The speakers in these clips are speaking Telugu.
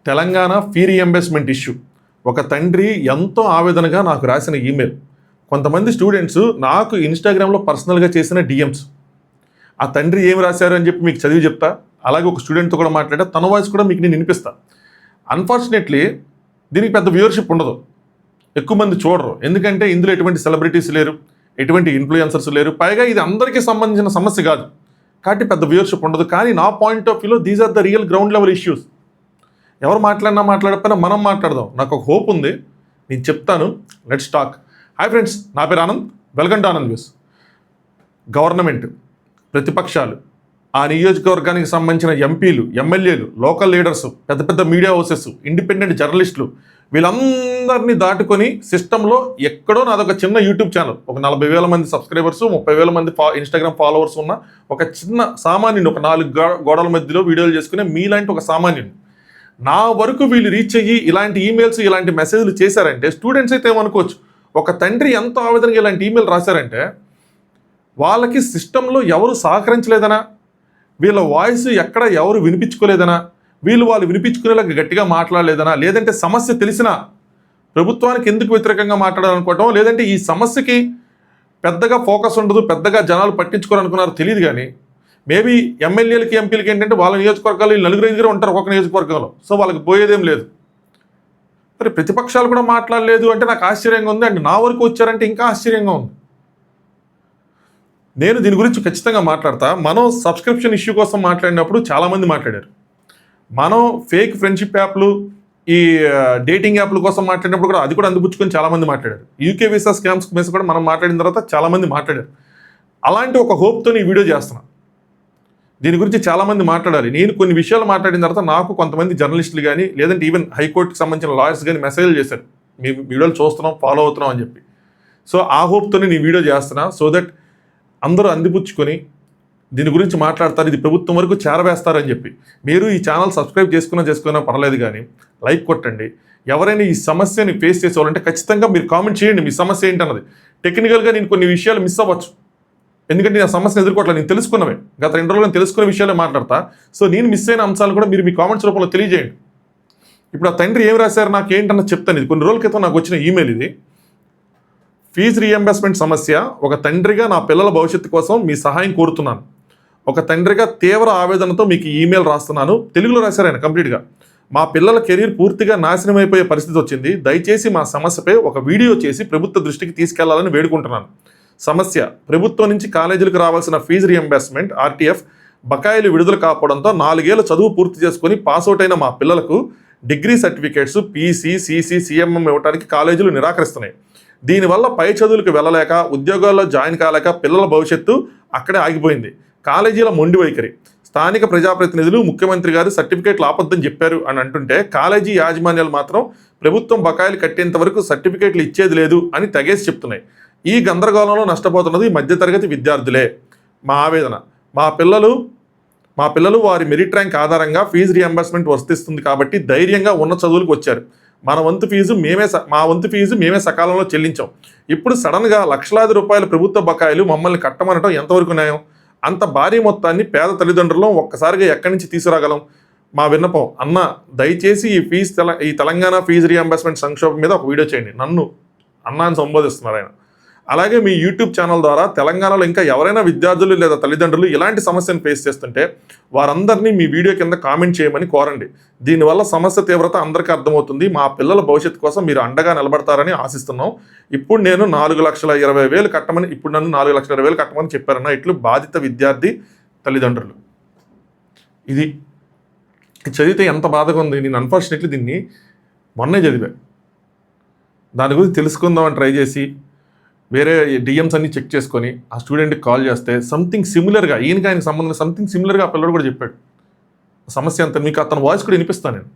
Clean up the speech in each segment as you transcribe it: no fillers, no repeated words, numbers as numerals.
Telangana fee reimbursement issue. ఒక తండ్రి ఎంతో ఆవేదనగా నాకు రాసిన ఈమెయిల్. కొంతమంది స్టూడెంట్స్ నాకు ఇన్స్టాగ్రామ్లో పర్సనల్గా చేసిన డిఎమ్స్. ఆ తండ్రి ఏం రాశారు అని చెప్పి మీకు చదివి చెప్తా. అలాగే ఒక స్టూడెంట్తో కూడా మాట్లాడా, తన వాయిస్ కూడా మీకు నేను వినిపిస్తా. అన్ఫార్చునేట్లీ దీనికి పెద్ద వ్యూవర్షిప్ ఉండదు, ఎక్కువ మంది చూడరు. ఎందుకంటే ఇందులో ఎటువంటి సెలబ్రిటీస్ లేరు, ఎటువంటి ఇన్ఫ్లుయెన్సర్స్ లేరు. పైగా ఇది అందరికీ సంబంధించిన సమస్య కాదు కాబట్టి పెద్ద వ్యూవర్షిప్ ఉండదు. కానీ నా పాయింట్ ఆఫ్ వ్యూలో these are the real ground level issues. ఎవరు మాట్లాడినా మాట్లాడకపోయినా మనం మాట్లాడదాం. నాకు ఒక హోప్ ఉంది, నేను చెప్తాను. Let's talk. హాయ్ ఫ్రెండ్స్, నా పేరు Anand. Welcome to Anand news. Government, ప్రతిపక్షాలు, ఆ నియోజకవర్గానికి సంబంధించిన ఎంపీలు, ఎమ్మెల్యేలు, లోకల్ లీడర్స్, పెద్ద పెద్ద మీడియా హౌసెస్, ఇండిపెండెంట్ జర్నలిస్టులు, వీళ్ళందరినీ దాటుకొని సిస్టంలో ఎక్కడో నాదొక చిన్న యూట్యూబ్ ఛానల్, ఒక 40,000 మంది సబ్స్క్రైబర్స్, 30,000 మంది ఇన్స్టాగ్రామ్ ఫాలోవర్స్ ఉన్న ఒక చిన్న సామాన్యుని, ఒక 4 గోడల మధ్యలో వీడియోలు చేసుకునే మీలాంటి ఒక సామాన్యుని నా వరకు వీళ్ళు రీచ్ అయ్యి ఇలాంటి ఈమెయిల్స్, ఇలాంటి మెసేజ్లు చేశారంటే స్టూడెంట్స్ అయితే ఏమనుకోవచ్చు, ఒక తండ్రి ఎంతో ఆవేదనగా ఇలాంటి ఈమెయిల్ రాశారంటే వాళ్ళకి సిస్టంలో ఎవరు సహకరించలేదనా, వీళ్ళ వాయిస్ ఎక్కడ ఎవరు వినిపించుకోలేదనా, వాళ్ళు వినిపించుకునేలాగా గట్టిగా మాట్లాడలేదనా, లేదంటే సమస్య తెలిసినా ప్రభుత్వానికి ఎందుకు వ్యతిరేకంగా మాట్లాడాలనుకోవటం, లేదంటే ఈ సమస్యకి పెద్దగా ఫోకస్ ఉండదు, పెద్దగా జనాలు పట్టించుకోవాలనుకున్నారో తెలియదు. కానీ మేబీ ఎమ్మెల్యేలకి, ఎంపీలకి ఏంటంటే వాళ్ళ నియోజకవర్గాలు 4-5 ఉంటారు ఒక్కొక్క నియోజకవర్గంలో, సో వాళ్ళకి పోయేదేం లేదు. మరి ప్రతిపక్షాలు కూడా మాట్లాడలేదు అంటే నాకు ఆశ్చర్యంగా ఉంది. అండ్ నా వరకు వచ్చారంటే ఇంకా ఆశ్చర్యంగా ఉంది. నేను దీని గురించి ఖచ్చితంగా మాట్లాడతా. మనం సబ్స్క్రిప్షన్ ఇష్యూ కోసం మాట్లాడినప్పుడు చాలామంది మాట్లాడారు. మనం ఫేక్ ఫ్రెండ్షిప్ యాప్లు, ఈ డేటింగ్ యాప్ల కోసం మాట్లాడినప్పుడు కూడా అది కూడా అందిపుచ్చుకొని చాలామంది మాట్లాడారు. యూకే వీసా స్కామ్స్ మీద కూడా మనం మాట్లాడిన తర్వాత చాలామంది మాట్లాడారు. అలాంటి ఒక హోప్తో ఈ వీడియో చేస్తున్నాను. దీని గురించి చాలామంది మాట్లాడాలి. నేను కొన్ని విషయాలు మాట్లాడిన తర్వాత నాకు కొంతమంది జర్నలిస్టులు కానీ, లేదంటే ఈవెన్ హైకోర్టుకి సంబంధించిన లాయర్స్ కానీ మెసేజ్లు చేశారు, మీ వీడియోలు చూస్తున్నాం, ఫాలో అవుతున్నాం అని చెప్పి. సో ఆ హోప్తోనే నేను వీడియో చేస్తున్నా, సో దట్ అందరూ అందిపుచ్చుకొని దీని గురించి మాట్లాడతారు, ఇది ప్రభుత్వం వరకు చేరవేస్తారని చెప్పి. మీరు ఈ ఛానల్ సబ్స్క్రైబ్ చేసుకున్నా పర్లేదు, కానీ లైక్ కొట్టండి. ఎవరైనా ఈ సమస్యని ఫేస్ చేసేవాళ్ళంటే ఖచ్చితంగా మీరు కామెంట్ చేయండి, మీ సమస్య ఏంటన్నది. టెక్నికల్గా నేను కొన్ని విషయాలు మిస్ అవ్వచ్చు, ఎందుకంటే నేను ఆ సమస్యను ఎదుర్కోవట్లేదు. నేను తెలుసుకున్నవే, గత 2 రోజులు నేను తెలుసుకునే విషయాలే మాట్లాడతా. సో నేను మిస్ అయిన అంశాలు కూడా మీరు మీ కామెంట్స్ రూపంలో తెలియజేయండి. ఇప్పుడు ఆ తండ్రి ఏం రాశారు నాకు ఏంటన్నది చెప్తాను. ఇది కొన్ని రోజుల క్రితం నాకు వచ్చిన ఈమెయిల్. ఇది ఫీజు రీఎంబర్స్మెంట్ సమస్య. ఒక తండ్రిగా నా పిల్లల భవిష్యత్తు కోసం మీ సహాయం కోరుతున్నాను. ఒక తండ్రిగా తీవ్ర ఆవేదనతో మీకు ఈమెయిల్ రాస్తున్నాను. తెలుగులో రాశారు ఆయన కంప్లీట్గా. మా పిల్లల కెరీర్ పూర్తిగా నాశనం అయిపోయే పరిస్థితి వచ్చింది. దయచేసి మా సమస్యపై ఒక వీడియో చేసి ప్రభుత్వ దృష్టికి తీసుకెళ్లాలని వేడుకుంటున్నాను. సమస్య: ప్రభుత్వం నుంచి కాలేజీలకు రావాల్సిన ఫీజు రీఎంబర్స్మెంట్ ఆర్టీఎఫ్ బకాయిలు విడుదల కాకపోవడంతో 4 ఏళ్ల చదువు పూర్తి చేసుకుని పాస్అవుట్ అయిన మా పిల్లలకు degree certificates, PC, CC, CMM ఇవ్వడానికి కాలేజీలు నిరాకరిస్తున్నాయి. దీనివల్ల పై చదువులకు వెళ్ళలేక, ఉద్యోగాల్లో జాయిన్ కాలేక పిల్లల భవిష్యత్తు అక్కడే ఆగిపోయింది. కాలేజీల మొండి వైఖరి. స్థానిక ప్రజాప్రతినిధులు, ముఖ్యమంత్రి గారు సర్టిఫికేట్లు ఆపొద్దని చెప్పారు అని అంటుంటే, కాలేజీ యాజమాన్యాలు మాత్రం ప్రభుత్వం బకాయిలు కట్టేంత వరకు సర్టిఫికేట్లు ఇచ్చేది లేదు అని తెగేసి చెప్తున్నాయి. ఈ గందరగోళంలో నష్టపోతున్నది మధ్యతరగతి విద్యార్థులే. మా ఆవేదన: మా పిల్లలు వారి మెరిట్ ర్యాంక్ ఆధారంగా ఫీజు రీఎంబర్స్మెంట్ వర్తిస్తుంది కాబట్టి ధైర్యంగా ఉన్న చదువులకు వచ్చారు. మా వంతు ఫీజు మేమే సకాలంలో చెల్లించాం. ఇప్పుడు సడన్గా లక్షలాది రూపాయల ప్రభుత్వ బకాయిలు మమ్మల్ని కట్టమనటం ఎంతవరకు న్యాయం? అంత భారీ మొత్తాన్ని పేద తల్లిదండ్రులను ఒక్కసారిగా ఎక్కడి నుంచి తీసుకురాగలం? మా విన్నపం: అన్న, దయచేసి ఈ తెలంగాణ ఫీజు రీఎంబర్స్మెంట్ సంక్షోభం మీద ఒక వీడియో చేయండి. నన్ను అన్నా అని సంబోధిస్తున్నారు ఆయన. అలాగే మీ యూట్యూబ్ ఛానల్ ద్వారా తెలంగాణలో ఇంకా ఎవరైనా విద్యార్థులు లేదా తల్లిదండ్రులు ఇలాంటి సమస్యను ఫేస్ చేస్తుంటే వారందరినీ మీ వీడియో కింద కామెంట్ చేయమని కోరండి. దీనివల్ల సమస్య తీవ్రత అందరికీ అర్థమవుతుంది. మా పిల్లల భవిష్యత్తు కోసం మీరు అండగా నిలబడతారని ఆశిస్తున్నాం. ఇప్పుడు నేను 4,20,000 కట్టమని నన్ను 4,20,000 కట్టమని చెప్పారన్న. ఇట్లు బాధిత విద్యార్థి తల్లిదండ్రులు. ఇది చదివితే ఎంత బాధగా ఉంది. నేను అన్ఫార్చునేట్లీ దీన్ని మొన్నే చదివా. దాని గురించి తెలుసుకుందామని ట్రై చేసి వేరే డిఎమ్స్ అన్ని చెక్ చేసుకొని ఆ స్టూడెంట్కి కాల్ చేస్తే సంథింగ్ సిమిలర్గా, ఆయనకి సంబంధం సంథింగ్ సిమిలర్గా ఆ పిల్లడు కూడా చెప్పాడు సమస్య అంతా. మీకు అతని వాయిస్ కూడా వినిపిస్తాను నేను.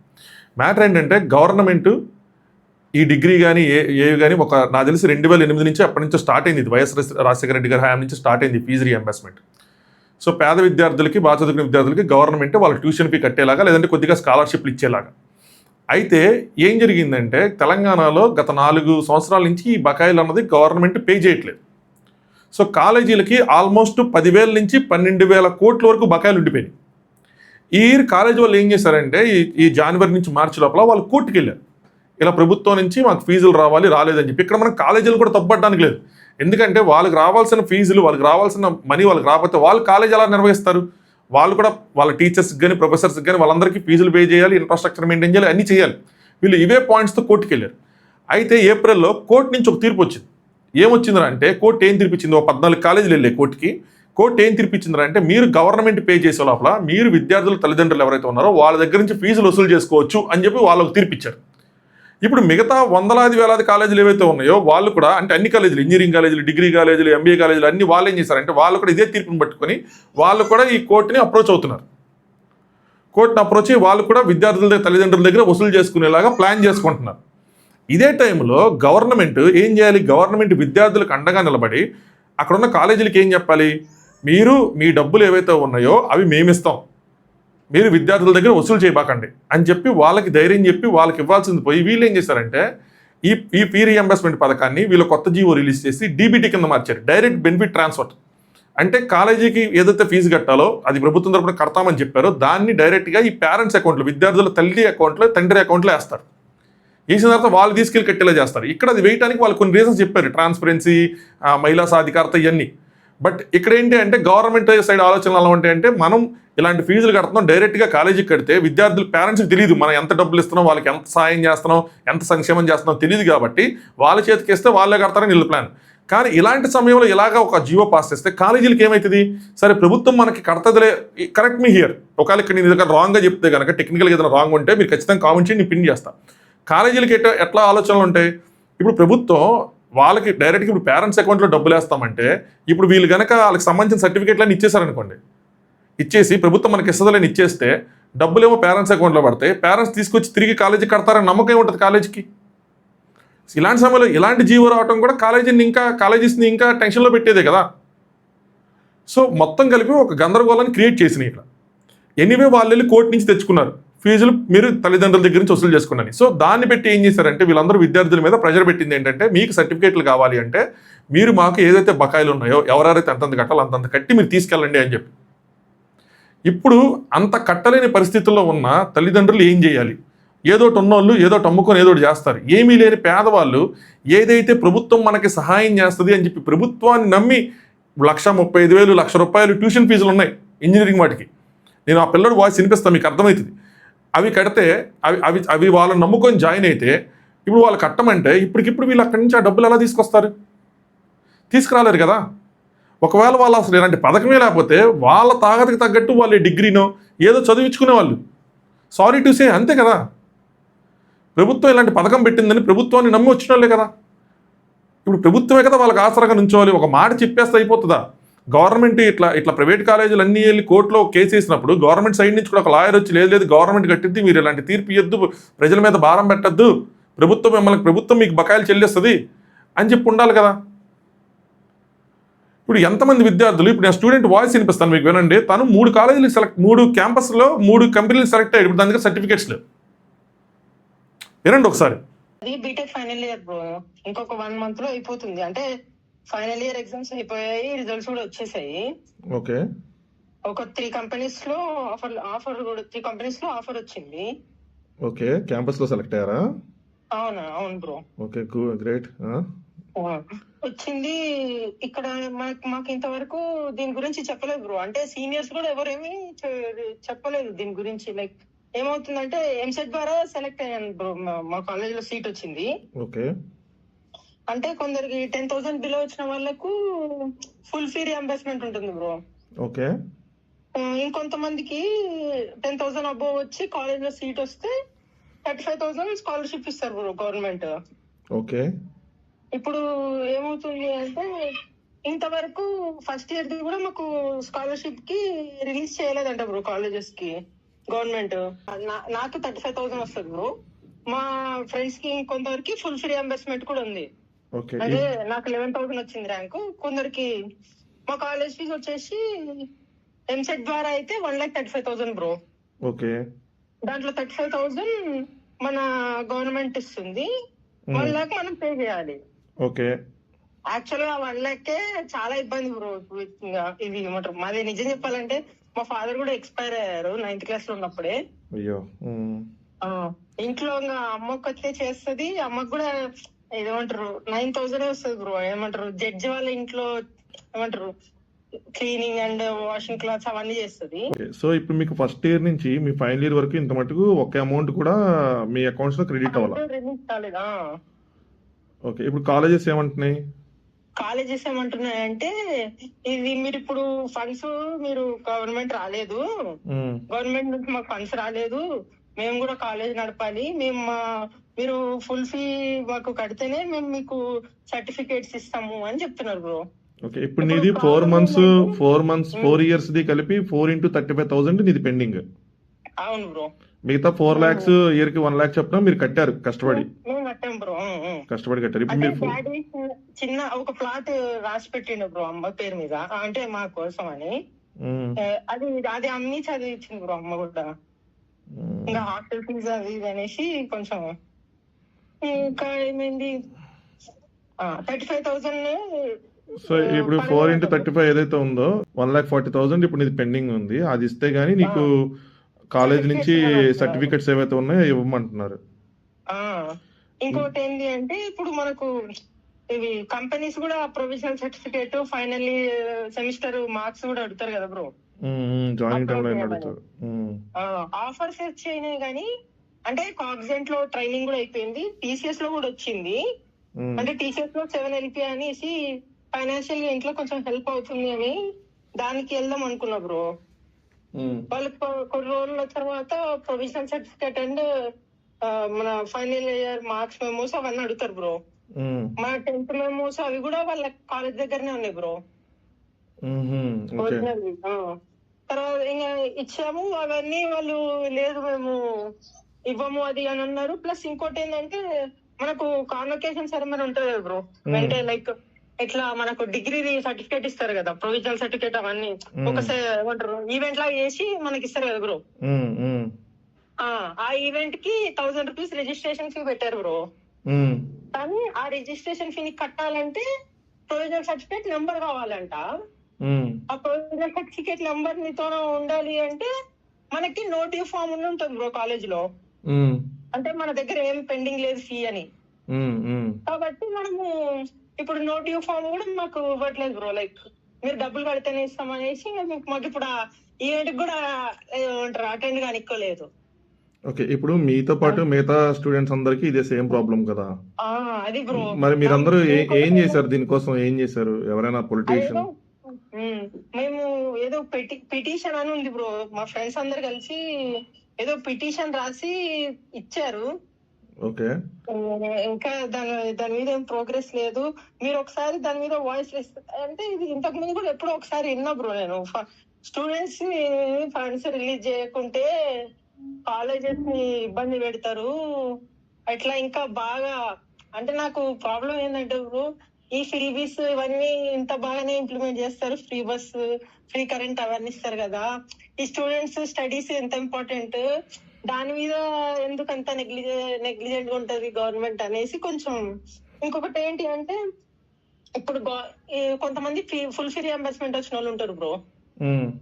మ్యాటర్ ఏంటంటే, గవర్నమెంట్ ఈ డిగ్రీ కానీ ఏవి కానీ నాకు తెలిసి 2008 నుంచి అప్పటి నుంచి స్టార్ట్ అయింది. ఇది వైఎస్ రాజశేఖర రెడ్డి గారి హయాం నుంచి స్టార్ట్ అయింది ఫీజు రీఎంబర్స్మెంట్. సో పేద విద్యార్థులకి, బాగా చదువుకునే విద్యార్థులకి గవర్నమెంట్ వాళ్ళ ట్యూషన్ ఫీ కట్టేలాగా, లేదంటే కొద్దిగా స్కాలర్షిప్లు ఇచ్చేలాగా. అయితే ఏం జరిగిందంటే, తెలంగాణలో గత 4 సంవత్సరాల నుంచి ఈ బకాయిలు అన్నది గవర్నమెంట్ పే చేయట్లేదు. సో కాలేజీలకి ఆల్మోస్ట్ 10,000 నుంచి 12,000 కోట్ల వరకు బకాయిలు ఉండిపోయినాయి. ఈ ఇయర్ కాలేజ్ వాళ్ళు ఏం చేశారంటే ఈ జనవరి నుంచి మార్చి లోపల వాళ్ళు కోర్టుకి వెళ్ళారు. ఇలా ప్రభుత్వం నుంచి మాకు ఫీజులు రాలేదని చెప్పి. ఇక్కడ మనం కాలేజీలు కూడా తప్పడానికి లేదు. ఎందుకంటే వాళ్ళకి రావాల్సిన ఫీజులు, వాళ్ళకి రావాల్సిన మనీ వాళ్ళకి రాకపోతే వాళ్ళు కాలేజ్ ఎలా నిర్వహిస్తారు? వాళ్ళు కూడా వాళ్ళ టీచర్స్కి కానీ ప్రొఫెసర్స్కి కానీ వాళ్ళందరికీ ఫీజులు పే చేయాలి, ఇన్ఫ్రాస్ట్రక్చర్ మెయింటైన్ చేయాలి, అన్నీ చేయాలి. వీళ్ళు ఇవే పాయింట్స్తో కోర్టుకి వెళ్ళారు. అయితే ఏప్రిల్లో కోర్టు నుంచి ఒక తీర్పు వచ్చింది. ఏమొచ్చిందిరా అంటే కోర్టు ఏం తీర్పిచ్చింది? 14 కాలేజీలు వెళ్ళే కోర్టుకి. కోర్టు ఏం తీర్పిచ్చిందిరా అంటే మీరు గవర్నమెంట్ పే చేసే లోపల మీరు విద్యార్థుల తల్లిదండ్రులు ఎవరైతే ఉన్నారో వాళ్ళ దగ్గర నుంచి ఫీజులు వసూలు చేసుకోవచ్చు అని చెప్పి వాళ్ళకు తీర్పిచ్చారు. ఇప్పుడు మిగతా వందలాది వేలాది కాలేజీలు ఏవైతే ఉన్నాయో వాళ్ళు కూడా, అంటే అన్ని కాలేజీలు, ఇంజనీరింగ్ కాలేజీలు, డిగ్రీ కాలేజీలు, ఎంబీఏ కాలేజీలు అన్ని వాళ్ళు ఏం చేశారంటే వాళ్ళు కూడా ఇదే తీర్పుని పట్టుకొని వాళ్ళు కూడా ఈ కోర్టుని అప్రోచ్ అవుతున్నారు. కోర్టుని అప్రోచ్ అయ్యి వాళ్ళు కూడా విద్యార్థుల తల్లిదండ్రుల దగ్గర వసూలు చేసుకునేలాగా ప్లాన్ చేసుకుంటున్నారు. ఇదే టైంలో గవర్నమెంట్ ఏం చేయాలి? గవర్నమెంట్ విద్యార్థులకు అండగా నిలబడి అక్కడ ఉన్న కాలేజీలకు ఏం చెప్పాలి? మీరు మీ డబ్బులు ఏవైతే ఉన్నాయో అవి మేమిస్తాం, మీరు విద్యార్థుల దగ్గర వసూలు చేయబాకండి అని చెప్పి వాళ్ళకి ధైర్యం చెప్పి వాళ్ళకి ఇవ్వాల్సింది పోయి వీళ్ళు ఏం చేశారంటే ఈ ఫీ రీఎంబర్స్మెంట్ పథకాన్ని వీళ్ళు కొత్త జీవో రిలీజ్ చేసి డీబీటీ కింద మార్చారు, డైరెక్ట్ బెనిఫిట్ ట్రాన్స్ఫర్. అంటే కాలేజీకి ఏదైతే ఫీజు కట్టాలో అది ప్రభుత్వం తరపున కడతామని చెప్పారో దాన్ని డైరెక్ట్గా ఈ పేరెంట్స్ అకౌంట్లో, విద్యార్థుల తల్లి అకౌంట్లో, తండ్రి అకౌంట్లో వేస్తారు. వేసిన తర్వాత వాళ్ళు తీసుకెళ్ళి కట్టేలా చేస్తారు. ఇక్కడ అది వేయడానికి వాళ్ళు కొన్ని రీజన్స్ చెప్పారు, ట్రాన్స్పరెన్సీ, మహిళా సాధికారత, ఇవన్నీ. బట్ ఇక్కడ ఏంటి అంటే గవర్నమెంట్ సైడ్ ఆలోచనలు ఎలా ఉంటాయంటే మనం ఇలాంటి ఫీజులు కడుతున్నాం, డైరెక్ట్గా కాలేజీకి కడితే విద్యార్థులు పేరెంట్స్కి తెలియదు మనం ఎంత డబ్బులు ఇస్తున్నాం, వాళ్ళకి ఎంత సాయం చేస్తున్నాం, ఎంత సంక్షేమం చేస్తున్నాం తెలియదు. కాబట్టి వాళ్ళ చేతికి ఇస్తే వాళ్ళే కడతారని వీళ్ళ ప్లాన్. కానీ ఇలాంటి సమయంలో ఇలాగా ఒక జీవో పాస్ చేస్తే కాలేజీలకి ఏమవుతుంది? సరే ప్రభుత్వం మనకి కడతదిలే, కరెక్ట్ మీ హియర్. ఒకవేళ ఇక్కడ నేను దగ్గర రాంగ్గా చెప్తే కనుక, టెక్నికల్గా ఏదైనా రాంగ్ ఉంటే మీరు ఖచ్చితంగా కామెంట్ చేయండి, నేను పిన్ చేస్తాను. కాలేజీలకి ఎట్లా ఆలోచనలు ఉంటాయి? ఇప్పుడు ప్రభుత్వం వాళ్ళకి డైరెక్ట్గా ఇప్పుడు పేరెంట్స్ అకౌంట్లో డబ్బులు వేస్తామంటే ఇప్పుడు వీళ్ళు కనుక వాళ్ళకి సంబంధించిన సర్టిఫికేట్లని ఇచ్చేసారనుకోండి, ఇచ్చేసి ప్రభుత్వం మనకి ఇస్తుందని ఇచ్చేస్తే డబ్బులేమో పేరెంట్స్ అకౌంట్లో పడతాయి, పేరెంట్స్ తీసుకొచ్చి తిరిగి కాలేజీకి కడతారని నమ్మకం ఏముంటుంది కాలేజీకి? ఇలాంటి సమయంలో ఇలాంటి జీవో రావడం కూడా కాలేజెస్ని ఇంకా టెన్షన్లో పెట్టేదే కదా. సో మొత్తం కలిపి ఒక గందరగోళాన్ని క్రియేట్ చేసినాయి ఇక్కడ. ఎనీవే వాళ్ళు వెళ్ళి కోర్టు నుంచి తెచ్చుకున్నారు ఫీజులు, మీరు తల్లిదండ్రుల దగ్గర నుంచి వసూలు చేసుకున్నాను. సో దాన్ని పెట్టి ఏం చేశారంటే వీళ్ళందరూ విద్యార్థుల మీద ప్రెషర్ పెట్టింది ఏంటంటే మీకు సర్టిఫికేట్లు కావాలి అంటే మీరు మాకు ఏదైతే బకాయిలు ఉన్నాయో ఎవరెవరైతే అంతంత కట్టాలో అంతంత కట్టి మీరు తీసుకెళ్ళండి అని చెప్పి. ఇప్పుడు అంత కట్టలేని పరిస్థితుల్లో ఉన్న తల్లిదండ్రులు ఏం చేయాలి? ఏదోటి ఉన్నోళ్ళు ఏదోటి అమ్ముకొని ఏదోటి చేస్తారు. ఏమీ లేని పేదవాళ్ళు ఏదైతే ప్రభుత్వం మనకి సహాయం చేస్తుంది అని చెప్పి ప్రభుత్వాన్ని నమ్మి 1,35,000 ₹1,00,000 ట్యూషన్ ఫీజులు ఉన్నాయి ఇంజనీరింగ్ వాటికి. నేను ఆ పిల్లడు వాయిస్ వినిపిస్తాను, మీకు అర్థమవుతుంది. అవి కడితే అవి వాళ్ళని నమ్ముకొని జాయిన్ అయితే ఇప్పుడు వాళ్ళు కట్టమంటే ఇప్పటికిప్పుడు వీళ్ళు అక్కడి నుంచి ఆ డబ్బులు ఎలా తీసుకొస్తారు? తీసుకురాలేరు కదా. ఒకవేళ వాళ్ళు అసలు ఇలాంటి పథకమే లేకపోతే వాళ్ళ తాగతికి తగ్గట్టు వాళ్ళు డిగ్రీనో ఏదో చదివించుకునే వాళ్ళు, సారీ టు సే, అంతే కదా. ప్రభుత్వం ఇలాంటి పథకం పెట్టిందని ప్రభుత్వాన్ని నమ్మి వచ్చిన వాళ్ళే కదా. ఇప్పుడు ప్రభుత్వమే కదా వాళ్ళకి ఆసరాగా నుంచోవాలి. ఒక మాట చెప్పేస్తే అయిపోతుందా? గవర్నమెంట్ ఇట్లా ప్రైవేట్ కాలేజీలు అన్నీ వెళ్ళి కోర్టులో కేసు వేసినప్పుడు గవర్నమెంట్ సైడ్ నుంచి కూడా ఒక లాయర్ వచ్చి లేదు గవర్నమెంట్ కట్టిద్ది, మీరు ఇలాంటి తీర్పు ఇవ్వద్దు, ప్రజల మీద భారం పెట్టద్దు, ప్రభుత్వం మీకు బకాయిలు చెల్లిస్తుంది అని చెప్పి ఉండాలి కదా. ఇప్పుడు ఎంతమంది విద్యార్థులు, ఇప్పుడు నేను స్టూడెంట్ వాయిస్ వినిపిస్తాను మీకు, వినండి. తను 3 కాలేజీలు 3 క్యాంపస్లో 3 కంపెనీలు సెలెక్ట్ అయ్యాడు. ఇప్పుడు దాని దగ్గర సర్టిఫికేట్స్ లేవు. వినండి ఒకసారి. బీటెక్ ఫైనల్ ఇయర్ బ్రో, ఇంకొక 1 month లో అయిపోతుంది. అంటే ఫైనల్ ఇయర్ ఎగ్జామ్స్ అయిపోయాయి, రిజల్ట్స్ కూడా వచ్చేసాయి. ఓకే. ఒక 3 కంపెనీస్ లో ఆఫర్ వచ్చింది. ఓకే, క్యాంపస్ లో సెలెక్ట్ అయ్యారా? అవును బ్రో. Okay, great. వచ్చింది. ఇక్కడ మాకు ఇంతవరకు దీని గురించి చెప్పలేదు బ్రో. అంటే సీనియర్స్ కూడా ఎవరేమి చెప్పలేదు దీని గురించి. లైక్ ఏమవుతుందంటే ఎంసెట్ ద్వారా సెలెక్ట్ అయ్యాను బ్రో, మా కాలేజ్ లో సీట్ వచ్చింది. ఓకే. అంటే కొందరికి 10,000 బిలో వచ్చిన వాళ్ళకు ఫుల్ ఫీ రియంబర్స్మెంట్ ఉంటుంది బ్రో. ఓకే. ఇంకొంతమందికి 10,000 అబోవ్ వచ్చి కాలేజ్ లో సీట్ వస్తే 35,000 స్కాలర్షిప్ ఇస్తారు బ్రో గవర్నమెంట్. ఓకే. ఇప్పుడు ఏమవుతుంది అంటే ఇంతవరకు ఫస్ట్ ఇయర్ ది కూడా మాకు స్కాలర్షిప్ కి రిలీజ్ చేయలేదంట బ్రో కాలేజెస్ కి గవర్నమెంట్. నాకు 35,000 వస్తుంది బ్రో. మా ఫ్రెండ్స్ కి కొంతవరకు ఫుల్ ఫ్రీ రియంబర్స్మెంట్ కూడా ఉంది. అంటే నాకు 11,000 వచ్చింది ర్యాంకు. కొందరికి మా కాలేజ్ ఫీజు వచ్చేసి ఎంసెట్ ద్వారా అయితే 1,35,000 బ్రో. ఓకే. దాంట్లో 35,000 మన గవర్నమెంట్ ఇస్తుంది, 1 lakh మనం పే చేయాలి. ఓకే. యాక్చువల్ గా 1 lakh చాలా ఇబ్బంది బ్రో. ఇది ఏమంటారు, మాది నిజం చెప్పాలంటే మా ఫాదర్ కూడా ఎక్స్పైర్ అయ్యారు 9th క్లాస్ లో ఉన్నప్పుడే. అయ్యో. ఆ, ఇంట్లో ఇంకా అమ్మకి వచ్చే చేస్తుంది, అమ్మకి కూడా ఏమంటారు 9,000 వస్తుంది బ్రో. ఏమంటారు జడ్జి వాళ్ళ ఇంట్లో ఏమంటారు క్లీనింగ్ అండ్ వాషింగ్ క్లాత్స్ అవన్నీ చేస్తుంది. సో ఇప్పుడు మీకు ఫస్ట్ ఇయర్ నుంచి మీ ఫైనల్ ఇయర్ వరకు ఇంత మటుకు ఒక అమౌంట్ కూడా మీ అకౌంట్స్ లో క్రెడిట్ అవ్వాలా? రిలీజ్ కాలేదా? ఓకే. ఇప్పుడు కాలేజెస్ ఏమంటున్నాయి? కాలేజెస్ ఏమంటున్నాయంటే ఇది మీరు ఇప్పుడు ఫండ్స్ మీరు గవర్నమెంట్ రాలేదు, గవర్నమెంట్ నుంచి మాకు ఫండ్స్ రాలేదు, మేము కూడా కాలేజ్ నడపాలి, మేము మీరు ఫుల్ ఫీ మాకు కడితేనే మేము మీకు సర్టిఫికేట్స్ ఇస్తాము అని చెప్తున్నారు బ్రో. ఓకే. ఇప్పుడు నీది 4 months 4 years ది కలిపి 4 into 35,000 నీది పెండింగ్. అవును బ్రో. మిగతా 4 lakhs ఇయర్ కి 1 lakh చెప్పిన మీరు కట్టారు కష్టపడి. మేము కట్టాం బ్రో. కష్టపడి కట్టారు. ఇప్పుడు అంటే మీరు డాడీ చిన్న ఒక ప్లాట్ రాసి పెట్టిండు బ్రో అమ్మ పేరు మీద, అంటే మా కోసం అని. అది అది అమ్మి చదివించింది బ్రో అమ్మ కూడా. ఇంకా హాస్టల్ ఫీజు అది ఇది అనేసి కొంచెం ఇంకా ఏమైంది 35,000. సో ఇప్పుడు 4 into 35 ఏదైతే ఉందో 1,40,000 ఇప్పుడు నీది పెండింగ్ ఉంది. అది ఇస్తే గానీ నీకు కాలేజ్ నుంచి సర్టిఫికెట్స్ ఏవైతే ఉన్నాయో ఇవ్వమంటున్నారు. ఇంకోటి ఏంటి అంటే ఇప్పుడు మనకు ఇవి కంపెనీస్ కూడా provisional certificate, final semester marks కూడా అడుగుతారు కదా బ్రో. జాయినింగ్ టైంలో అడుగుతారు. ఆఫర్స్ వచ్చాయినాయి కానీ అంటే కాగ్జెంట్ లో ట్రైనింగ్ కూడా అయిపోయింది, టీసీఎస్ లో కూడా వచ్చింది. అంటే టీసీఎస్ లో 7 LP అనేసి ఫైనాన్షియల్ గా ఇంట్లో కొంచెం హెల్ప్ అవుతుంది అని దానికి వెళ్దాం అనుకున్నా బ్రో. వాళ్ళకి కొన్ని రోజుల తర్వాత ప్రొవిజనల్ సర్టిఫికేట్ అండ్ మన ఫైనల్ ఇయర్ మార్క్స్ మెమోస్ అవన్నీ అడుగుతారు బ్రో. మన 10th మెమోస్ అవి కూడా వాళ్ళ కాలేజ్ దగ్గరనే ఉన్నాయి బ్రో. తర్వాత ఇంకా ఇచ్చాము అవన్నీ, వాళ్ళు లేదు మేము ఇవ్వము అది అని అన్నారు. ప్లస్ ఇంకోటి ఏంటంటే మనకు కాన్వకేషన్ సెరమనీ ఉంటుంది కదా బ్రో, అంటే లైక్ ఇట్లా మనకు డిగ్రీ సర్టిఫికేట్ ఇస్తారు కదా, ప్రొవిజనల్ సర్టిఫికేట్ అవన్నీ ఒకసారి ఏమంటారు ఈవెంట్ లాగా చేసి మనకి ఇస్తారు కదా బ్రో. ఆ ఈవెంట్ కి 1,000 రూపీస్ రిజిస్ట్రేషన్ ఫీ పెట్టారు బ్రో. కానీ ఆ రిజిస్ట్రేషన్ ఫీని కట్టాలంటే ప్రొవిజనల్ సర్టిఫికేట్ నెంబర్ కావాలంట. ఆ ప్రొవిజనల్ సర్టిఫికేట్ నెంబర్ నీతో ఉండాలి అంటే మనకి నోటివ్ ఫామ్ ఉంటుంది బ్రో కాలేజ్ లో, అంటే మన దగ్గర ఏం పెండింగ్ లేదు ఫీ అని. కాబట్టి మనము ఇప్పుడు నోటివ్ ఫామ్ కూడా మాకు ఇవ్వట్లేదు బ్రో, లైక్ మీరు డబ్బులు కడితేనే ఇస్తాం అనేసి మాకు ఇప్పుడు ఈవెంట్ కూడా అటెండ్ కానిక్కలేదు. ఓకే. ఇప్పుడు మీతో పాటు మిగతా స్టూడెంట్స్ అందరికి ఇదే సేమ్ ప్రాబ్లం కదా? అది బ్రో. మరి మీరందరూ ఏం చేశారు దీనికోసం? ఏం చేశారు? ఎవరైనా పొలిటీషియన్? మేము ఏదో పిటిషన్ అని ఉంది బ్రో, మా ఫ్రెండ్స్ అందరు కలిసి ఏదో పిటిషన్ రాసి ఇచ్చారు. ఓకే. ఇంకా దాని మీద ఏం ప్రోగ్రెస్ లేదు. మీరు ఒకసారి దాని మీద వాయిస్ అంటే ఇది ఇంతకు ముందు కూడా ఎప్పుడో ఒకసారి విన్నా బ్రో నేను, స్టూడెంట్స్ ని ఫండ్స్ రిలీజ్ చేయకుంటే కాలేజెస్ ని ఇబ్బంది పెడతారు అట్లా. ఇంకా బాగా అంటే నాకు ప్రాబ్లం ఏంటంటే బ్రో, ఈ ఫ్రీ బస్ ఇవన్నీ ఇంత బాగానే ఇంప్లిమెంట్ చేస్తారు, ఫ్రీ బస్ ఫ్రీ కరెంట్ అవన్నీ ఇస్తారు కదా, ఈ స్టూడెంట్స్ స్టడీస్ ఎంత ఇంపార్టెంట్, దాని మీద ఎందుకు అంత నెగ్లిజెంట్ గా ఉంటది గవర్నమెంట్ అనేసి కొంచెం. ఇంకొకటి ఏంటి అంటే ఇప్పుడు కొంతమంది ఫుల్ ఫ్రీ రియంబర్స్మెంట్ వచ్చిన వాళ్ళు ఉంటారు బ్రో,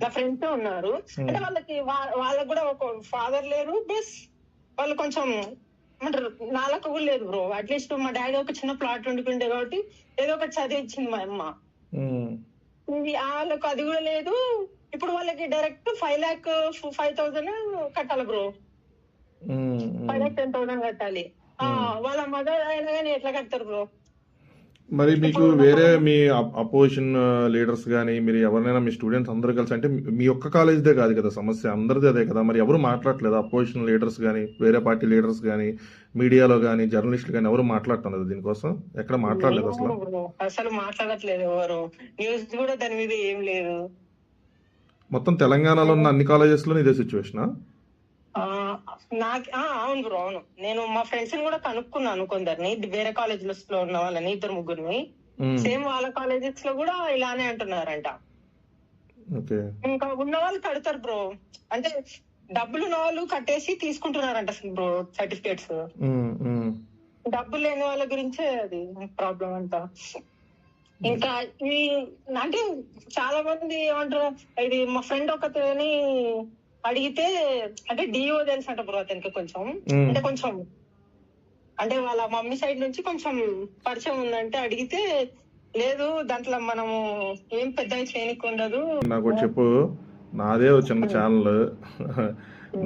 నా ఫ్రెండ్స్ ఉన్నారు. అంటే వాళ్ళకి కూడా ఒక ఫాదర్ లేరు, ప్లస్ వాళ్ళు కొంచెం ఏమంటారు నాలకు కూడా లేదు బ్రో. అట్లీస్ట్ మా డాడీ ఒక చిన్న ప్లాట్ వండుకుంటే కాబట్టి ఏదో ఒకటి చదివించింది మా అమ్మ. వాళ్ళకు అది కూడా లేదు. ఇప్పుడు వాళ్ళకి డైరెక్ట్ 5,05,000 కట్టాలి బ్రో, 5,10,000 కట్టాలి. వాళ్ళ మదర్ అయినా కానీ ఎట్లా కడతారు బ్రో? మరి మీకు వేరే మీ అపోజిషన్ లీడర్స్ కానీ మీరు ఎవరినైనా మీ స్టూడెంట్స్ అందరు కలిసి, అంటే మీ ఒక్క కాలేజ్దే కాదు కదా సమస్య, అందరిది అదే కదా, మరి ఎవరు మాట్లాడలేదు? అపోజిషన్ లీడర్స్ కానీ వేరే పార్టీ లీడర్స్ కానీ మీడియాలో కానీ జర్నలిస్టులు కానీ ఎవరు మాట్లాడటం లేదు దీనికోసం? ఎక్కడ మాట్లాడలేదు అసలు మాట్లాడట్లేదు ఎవరు, న్యూస్ కూడా దాని మీద ఏం లేదు. మొత్తం తెలంగాణలో ఉన్న అన్ని కాలేజెస్ లో ఇదే సిచ్యువేషనా? అవును బ్రో, అవును. నేను మా ఫ్రెండ్స్ ని కూడా కనుక్కున్నాను కొందరిని, వేరే కాలేజెస్ లో ఉన్న వాళ్ళని 2-3 సేమ్ వాళ్ళ కాలేజెస్ లో కూడా ఇలానే అంటున్నారంట. ఇంకా ఉన్న వాళ్ళు కడతారు బ్రో, అంటే డబ్బులు ఉన్న వాళ్ళు కట్టేసి తీసుకుంటున్నారంట బ్రో సర్టిఫికేట్స్. డబ్బులు లేని వాళ్ళ గురించే అది ప్రాబ్లం అంతా. ఇంకా ఈ అంటే చాలా మంది ఏమంటారు, ఇది మా ఫ్రెండ్ ఒకతని అడిగితే అంటే డిఓ తెలుసు అంట బ్రో అతనికి కొంచెం, అంటే కొంచెం అంటే వాళ్ళ మమ్మీ సైడ్ నుంచి కొంచెం పరిచయం ఉందంటే అడిగితే లేదు దాంట్లో మనము ఏం పెద్దగా చేయనికి ఉండదు. నాకు చెప్పు, నాదే ఒక చిన్న ఛానల్,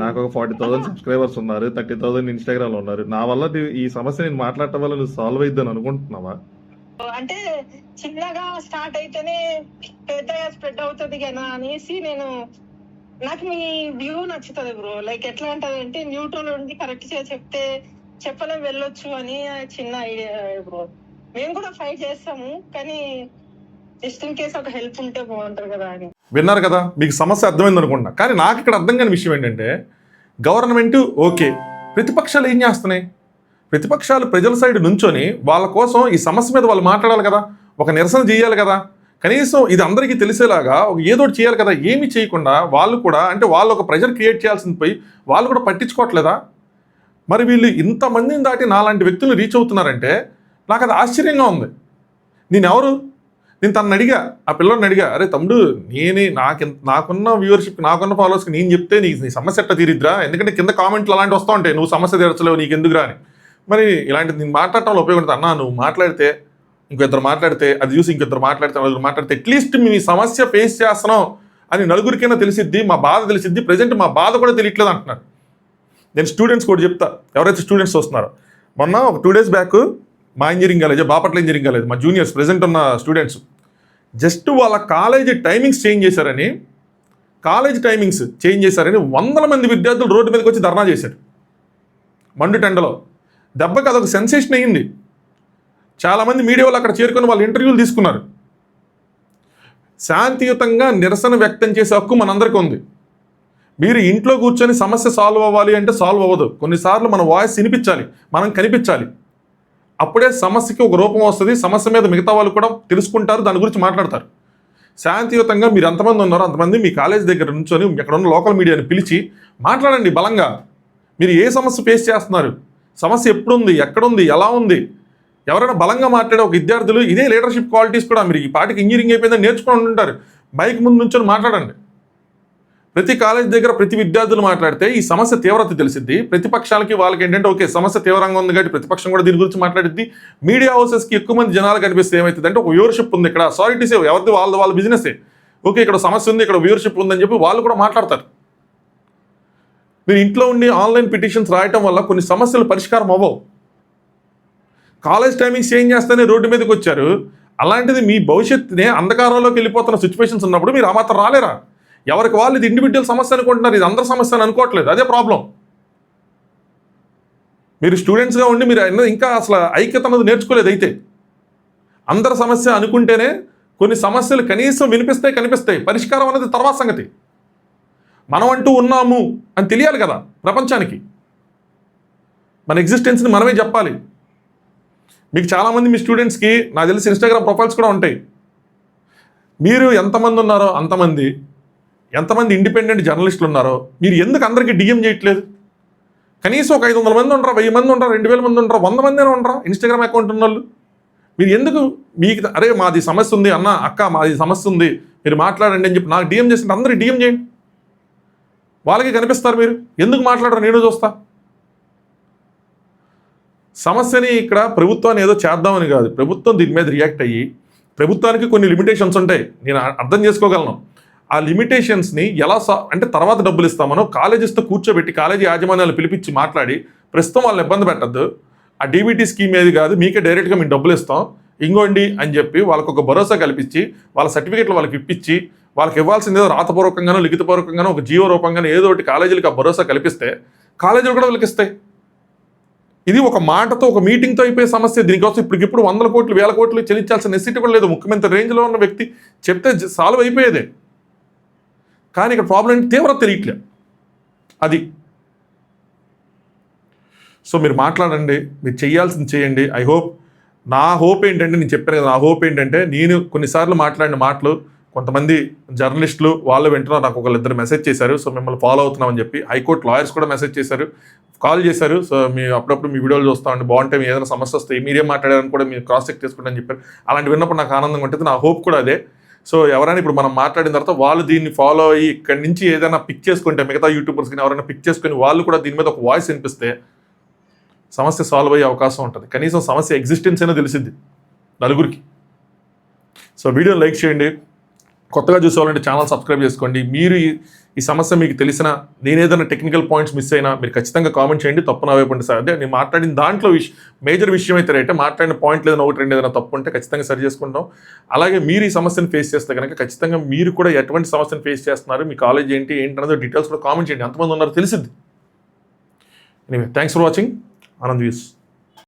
నాకు ఒక 40,000 సబ్స్క్రైబర్స్ ఉన్నారు, 30,000 ఇన్స్టాగ్రామ్ లో ఉన్నారు. నా వల్ల ఈ సమస్య నేను మాట్లాడటం వల్ల నువ్వు సాల్వ్ అయిద్దని అనుకుంటున్నావా? అంటే చిన్నగా స్టార్ట్ అయితేనే పెద్దగా స్ప్రెడ్ అవుతుంది కదా అనేసి నేను, నాకు మీ వ్యూ నచ్చుతుంది బ్రో. లైక్ ఎట్లా అంటదంటే న్యూట్రల్ ఉండి కరెక్ట్ చెప్తే చెప్పలేం వెళ్ళొచ్చు అని చిన్న ఐడియా బ్రో. మేము కూడా ఫైట్ చేస్తాము కానీ జస్ట్ ఇన్ కేస్ ఒక హెల్ప్ ఉంటే బాగుంటుంది కదా అని. విన్నారు కదా, మీకు సమస్య అర్థమైంది అనుకుంటున్నా. కానీ నాకు ఇక్కడ అర్థం కాని విషయం ఏంటంటే, గవర్నమెంట్ ఓకే, ప్రతిపక్షాలు ఏం చేస్తున్నాయి? ప్రతిపక్షాలు ప్రజల సైడ్ నుంచొని వాళ్ళ కోసం ఈ సమస్య మీద వాళ్ళు మాట్లాడాలి కదా, ఒక నిరసన చేయాలి కదా, కనీసం ఇది అందరికీ తెలిసేలాగా ఏదో ఒకటి చేయాలి కదా. ఏమీ చేయకుండా వాళ్ళు కూడా, అంటే వాళ్ళు ఒక ప్రెజర్ క్రియేట్ చేయాల్సింది పోయి వాళ్ళు కూడా పట్టించుకోవట్లేదా? మరి వీళ్ళు ఇంతమందిని దాటి నాలాంటి వ్యక్తులు రీచ్ అవుతున్నారంటే నాకు అది ఆశ్చర్యంగా ఉంది. నేను తనని అడిగా, ఆ పిల్లల్ని అడిగా, అరే తమ్ముడు, నాకున్న వ్యూవర్షిప్, నాకున్న ఫాలోవర్స్కి నేను చెప్తే నీ సమస్య ఎట్లా తీరిద్రా? ఎందుకంటే కింద కామెంట్లు అలాంటి వస్తూ ఉంటాయి, నువ్వు సమస్య తీర్చలేవు, నీకు ఎందుకురా అని. మరి ఇలాంటిది నేను మాట్లాడటంలో ఉపయోగపడుతుంది అన్నా. నువ్వు మాట్లాడితే ఇంకొద్దరు మాట్లాడితే, అది చూసి ఇంకొద్దరు మాట్లాడితే అట్లీస్ట్ మీ సమస్య ఫేస్ చేస్తున్నాం అని నలుగురికైనా తెలిసిద్ది, మా బాధ తెలిసిద్ది. ప్రజెంట్ మా బాధ కూడా తెలియట్లేదు అంటున్నారు. నేను స్టూడెంట్స్ కూడా చెప్తా, ఎవరైతే స్టూడెంట్స్ వస్తున్నారో, మొన్న ఒక 2 days బ్యాక్ మా engineering college, Bapatla engineering college, మా జూనియర్స్ ప్రజెంట్ ఉన్న స్టూడెంట్స్ జస్ట్ వాళ్ళ కాలేజీ టైమింగ్స్ చేంజ్ చేశారని 100 మంది విద్యార్థులు రోడ్డు మీదకి వచ్చి ధర్నా చేశారు మండు టెండలో. దెబ్బకి అదొక సెన్సేషన్ అయ్యింది. చాలామంది మీడియా వాళ్ళు అక్కడ చేరుకొని వాళ్ళు ఇంటర్వ్యూలు తీసుకున్నారు. శాంతియుతంగా నిరసన వ్యక్తం చేసే హక్కు మనందరికీ ఉంది. మీరు ఇంట్లో కూర్చొని సమస్య సాల్వ్ అవ్వాలి అంటే సాల్వ్ అవ్వదు. కొన్నిసార్లు మన వాయిస్ వినిపించాలి, మనం కనిపించాలి. అప్పుడే సమస్యకి ఒక రూపం వస్తుంది. సమస్య మీద మిగతా వాళ్ళు కూడా తెలుసుకుంటారు, దాని గురించి మాట్లాడతారు. శాంతియుతంగా మీరు ఎంతమంది ఉన్నారో అంతమంది మీ కాలేజ్ దగ్గర నుంచొని అక్కడ ఉన్న లోకల్ మీడియాని పిలిచి మాట్లాడండి బలంగా. మీరు ఏ సమస్య ఫేస్ చేస్తున్నారు, సమస్య ఎప్పుడుంది, ఎక్కడుంది, ఎలా ఉంది, ఎవరైనా బలంగా మాట్లాడే ఒక విద్యార్థులు, ఇదే లీడర్షిప్ క్వాలిటీస్ కూడా మీరు ఈ పాటికి ఇంజనీరింగ్ అయిపోయిందని నేర్చుకుని ఉంటారు. మైక్ ముందు నుంచొని మాట్లాడండి. ప్రతి కాలేజ్ దగ్గర ప్రతి విద్యార్థులు మాట్లాడితే ఈ సమస్య తీవ్రత తెలిసిద్ది. ప్రతిపక్షాలకి వాళ్ళకి ఏంటంటే ఓకే సమస్య తీవ్రంగా ఉంది కాబట్టి ప్రతిపక్షం కూడా దీని గురించి మాట్లాడిద్ది. మీడియా హౌసెస్కి ఎక్కువ మంది జనాలు కనిపిస్తే ఏమవుతుంది అంటే, ఒక వ్యూవర్షిప్ ఉంది ఇక్కడ, సారీ టు సే, ఎవరిది వాళ్ళ బిజినెసే, ఓకే ఇక్కడ సమస్య ఉంది, ఇక్కడ వ్యూవర్షిప్ ఉందని చెప్పి వాళ్ళు కూడా మాట్లాడతారు. మీరు ఇంట్లో ఉండి ఆన్లైన్ పిటిషన్స్ రాయటం వల్ల కొన్ని సమస్యలు పరిష్కారం అవ్వవు. కాలేజ్ టైమింగ్స్ చేంజ్ చేస్తేనే రోడ్డు మీదకి వచ్చారు. అలాంటిది మీ భవిష్యత్తునే అంధకారంలోకి వెళ్ళిపోతున్న సిచ్యువేషన్స్ ఉన్నప్పుడు మీరు ఆ మాత్రం రాలేరా? ఎవరికి వాళ్ళు ఇది ఇండివిజువల్ సమస్య అనుకుంటున్నారు, ఇది అందరి సమస్య అని అనుకోవట్లేదు. అదే ప్రాబ్లం. మీరు స్టూడెంట్స్గా ఉండి మీరు ఇంకా అసలు ఐక్యత అన్నది నేర్చుకోలేదు. అయితే అందరి సమస్య అనుకుంటేనే కొన్ని సమస్యలు కనీసం వినిపిస్తాయి, కనిపిస్తాయి. పరిష్కారం అనేది తర్వాత సంగతి. మనం అంటూ ఉన్నాము అని తెలియాలి కదా ప్రపంచానికి. మన ఎగ్జిస్టెన్స్ని మనమే చెప్పాలి. మీకు చాలామంది మీ స్టూడెంట్స్కి నాకు తెలిసి ఇన్స్టాగ్రామ్ ప్రొఫైల్స్ కూడా ఉంటాయి. మీరు ఎంతమంది ఉన్నారో అంతమంది, ఎంతమంది ఇండిపెండెంట్ జర్నలిస్టులు ఉన్నారో మీరు ఎందుకు అందరికీ డిఎం చేయట్లేదు? కనీసం ఒక 500 మంది ఉండరా, 1000 మంది ఉండరా, 2000 మంది ఉండరా, 100 మంది ఉండరా ఇన్స్టాగ్రామ్ అకౌంట్ ఉన్న వాళ్ళు? మీరు ఎందుకు మీకు అరే మాది సమస్య ఉంది అన్న, అక్క మాది సమస్య ఉంది మీరు మాట్లాడండి అని చెప్పి నాకు డిఎం చేసింటే అందరూ డిఎం చేయండి. వాళ్ళకి కనిపిస్తారు. మీరు ఎందుకు మాట్లాడరు? నేను చూస్తా. సమస్యని ఇక్కడ ప్రభుత్వాన్ని ఏదో చేద్దామని కాదు, ప్రభుత్వం దీని మీద రియాక్ట్ అయ్యి, ప్రభుత్వానికి కొన్ని లిమిటేషన్స్ ఉంటాయి, నేను అర్థం చేసుకోగలను. ఆ లిమిటేషన్స్ని ఎలా అంటే తర్వాత డబ్బులు ఇస్తామనో కాలేజెస్తో కూర్చోబెట్టి కాలేజీ యాజమాన్యాలు పిలిపించి మాట్లాడి, ప్రస్తుతం వాళ్ళని ఇబ్బంది పెట్టద్దు, ఆ డీబీటీ స్కీమ్ ఏది కాదు, మీకే డైరెక్ట్గా మేము డబ్బులు ఇస్తాం ఇంకోండి అని చెప్పి వాళ్ళకు ఒక భరోసా కల్పించి, వాళ్ళ సర్టిఫికేట్లు వాళ్ళకి ఇప్పించి, వాళ్ళకి ఇవ్వాల్సింది ఏదో రాతపూర్వకంగానో లిఖితపూర్వకంగానో ఒక జీవో రూపంగానో ఏదో ఒకటి కాలేజీలకు ఆ భరోసా కల్పిస్తే కాలేజీలు కూడా వాళ్ళకి ఇస్తాయి. ఇది ఒక మాటతో ఒక మీటింగ్తో అయిపోయే సమస్య. దీనికోసం ఇప్పటికిప్పుడు 100 కోట్లు 1000 కోట్లు చెల్లించాల్సిన నెసిటీ కూడా లేదు. ముఖ్యమంత్రి రేంజ్లో ఉన్న వ్యక్తి చెప్తే సాల్వ్ అయిపోయేదే. కానీ ఇక్కడ ప్రాబ్లం ఏంటి? తీవ్రత తెలియట్లే అది. సో మీరు మాట్లాడండి, మీరు చేయాల్సింది చేయండి. నా హోప్ ఏంటంటే, నేను చెప్పాను కదా, నా హోప్ ఏంటంటే నేను కొన్నిసార్లు మాట్లాడిన మాటలు కొంతమంది జర్నలిస్టులు వాళ్ళు వింటున్నారు, నాకు ఒకళ్ళిద్దరు మెసేజ్ చేశారు, సో మిమ్మల్ని ఫాలో అవుతున్నామని చెప్పి. హైకోర్టు లాయర్స్ కూడా మెసేజ్ చేశారు, కాల్ చేశారు, సో మీ అప్పుడప్పుడు మీ వీడియోలు చూస్తామండి, బాగుంటే మీ ఏదైనా సమస్య వస్తే మీరేం మాట్లాడారని కూడా మీరు క్రాస్ చెక్ చేసుకుంటారని చెప్పారు. అలాంటి విన్నప్పుడు నాకు ఆనందంగా ఉంటుంది, నా హోప్ కూడా అదే. సో ఎవరైనా ఇప్పుడు మనం మాట్లాడిన తర్వాత వాళ్ళు దీన్ని ఫాలో అయ్యి ఇక్కడి నుంచి ఏదైనా పిక్ చేసుకుంటే, మిగతా యూట్యూబర్స్ కానీ ఎవరైనా పిక్ చేసుకుని వాళ్ళు కూడా దీని మీద ఒక వాయిస్ వినిపిస్తే సమస్య సాల్వ్ అయ్యే అవకాశం ఉంటుంది. కనీసం సమస్య ఎగ్జిస్టెన్స్ అయినా తెలిసింది నలుగురికి. సో వీడియో లైక్ చేయండి, కొత్తగా చూసేవాళ్ళంటే ఛానల్ సబ్స్క్రైబ్ చేసుకోండి. మీరు ఈ సమస్య మీకు తెలిసిన, నేను ఏదైనా టెక్నికల్ పాయింట్స్ మిస్ అయినా మీరు ఖచ్చితంగా కామెంట్ చేయండి, తప్పు నా వైపు ఉంటే సార్. అంటే నేను మాట్లాడిన దాంట్లో మేజర్ విషయం అయితే రైతే, మాట్లాడిన పాయింట్ ఏదైనా ఒకటి రెండు ఏదైనా తప్పు ఉంటే ఖచ్చితంగా సరి చేసుకుంటాం. అలాగే మీరు ఈ సమస్యను ఫేస్ చేస్తే కనుక ఖచ్చితంగా మీరు కూడా ఎటువంటి సమస్యను ఫేస్ చేస్తున్నారు, మీ కాలేజ్ ఏంటి అనేది డీటెయిల్స్ కూడా కామెంట్ చేయండి, ఎంతమంది ఉన్నారో తెలిసింది. Anyway, thanks for watching. Anand views.